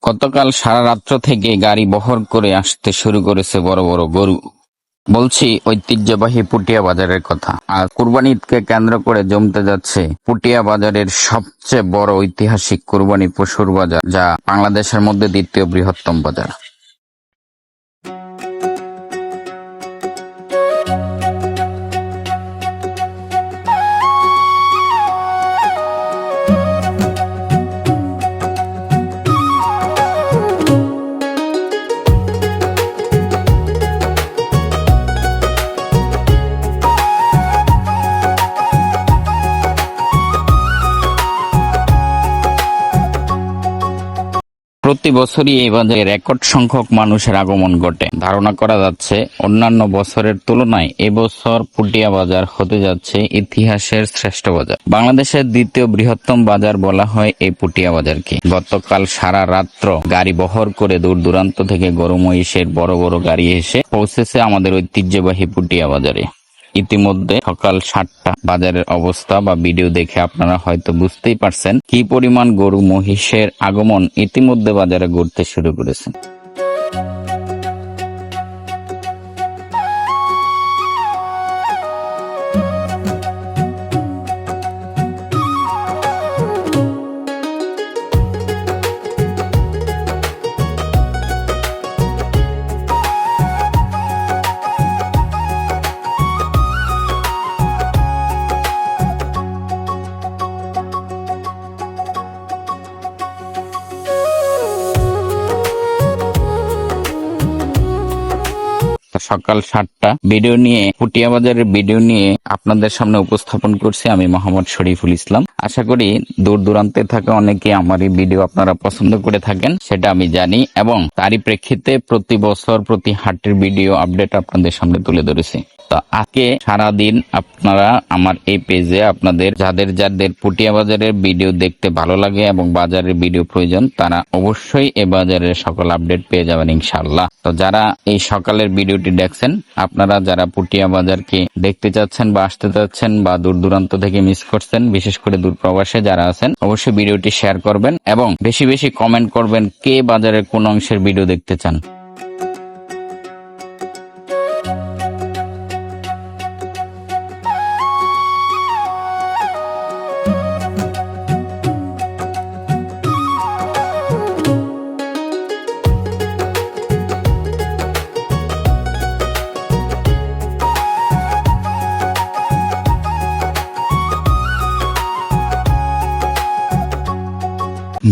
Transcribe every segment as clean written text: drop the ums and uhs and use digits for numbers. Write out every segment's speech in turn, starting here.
গতকাল সারা রাত্র থেকে গাড়ি বহর করে আসতে শুরু করেছে বড় বড় গরু। বলছি ঐতিহ্যবাহী পুটিয়া বাজারের কথা। আর কুরবানি ঈদকে কেন্দ্র করে জমতে যাচ্ছে পুটিয়া বাজারের সবচেয়ে বড় ঐতিহাসিক কুরবানি পশুর বাজার, যা বাংলাদেশের মধ্যে দ্বিতীয় বৃহত্তম বাজার। প্রতি বছরই এই বাজারে রেকর্ড সংখ্যক মানুষের আগমন ঘটে। ধারণা করা যাচ্ছে অন্যান্য বছরের তুলনায় এবছর পুটিয়া বাজার হতে যাচ্ছে ইতিহাসের শ্রেষ্ঠ বাজার। বাংলাদেশের দ্বিতীয় বৃহত্তম বাজার বলা হয় এই পুটিয়া বাজারকে। গতকাল সারা রাত্র গাড়ি বহর করে দূর দূরান্ত থেকে গরু মহিষের বড় বড় গাড়ি এসে পৌঁছেছে আমাদের ঐতিহ্যবাহী পুটিয়া বাজারে। ইতিমধ্যে সকাল 7টা বাজারের অবস্থা বা ভিডিও দেখে আপনারা হয়তো বুঝতেই পারছেন কি পরিমাণ গরু মহিষের আগমন ইতিমধ্যে বাজারে ঘুরতে শুরু করেছে। সকাল 7টা ভিডিও নিয়ে পুটিয়া বাজারের ভিডিও নিয়ে আপনাদের সামনে উপস্থাপন করছি আমি মোহাম্মদ শরীফুল ইসলাম। আশা করি দূর দূরান্তে থাকা অনেকে আমার এই ভিডিও আপনারা পছন্দ করে থাকেন, সেটা আমি জানি, এবং তারই প্রেক্ষিতে প্রতি বছর প্রতি হাটের ভিডিও আপডেট আপনাদের সামনে তুলে ধরেছি। তো আজকে সারাদিন আপনারা আমার এই পেজে আপনাদের যাদের পুটিয়া বাজারের ভিডিও দেখতে ভালো লাগে এবং বাজারের ভিডিও প্রয়োজন, তারা অবশ্যই এই বাজারের সকল আপডেট পেয়ে যাবেন ইনশাআল্লাহ। তো যারা এই সকালের ভিডিওটি দেখছেন, আপনারা যারা পুটিয়া বাজারকে দেখতে চাচ্ছেন বা আসতে চাচ্ছেন বা দূর দূরান্ত থেকে মিস করছেন, বিশেষ করে দূর প্রবাসে যারা আছেন, অবশ্যই ভিডিওটি শেয়ার করবেন এবং বেশি বেশি কমেন্ট করবেন কে বাজারের কোন অংশের ভিডিও দেখতে চান।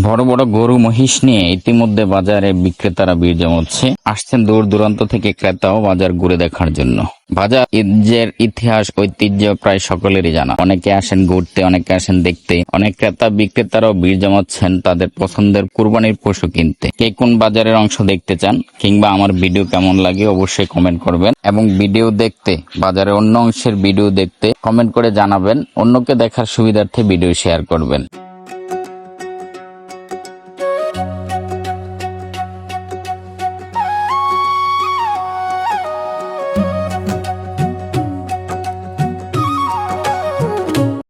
বড় বড় গরু মহিষ নিয়ে ইতিমধ্যে বাজারে বিক্রেতারা ভিড় জমাচ্ছে। আসছেন দূর দূরান্ত থেকে ক্রেতাও বাজার ঘুরে দেখার জন্য। বাজার ঈদের ইতিহাস ঐতিহ্য প্রায় সকলেরই জানা। অনেকে আসেন ঘুরতে, অনেকে আসেন দেখতে। অনেক ক্রেতা বিক্রেতারাও ভিড় জমাচ্ছেন তাদের পছন্দের কুরবানির পশু কিনতে। কে কোন বাজারের অংশ দেখতে চান কিংবা আমার ভিডিও কেমন লাগে অবশ্যই কমেন্ট করবেন, এবং ভিডিও দেখতে বাজারের অন্য অংশের ভিডিও দেখতে কমেন্ট করে জানাবেন। অন্যকে দেখার সুবিধার্থে ভিডিও শেয়ার করবেন।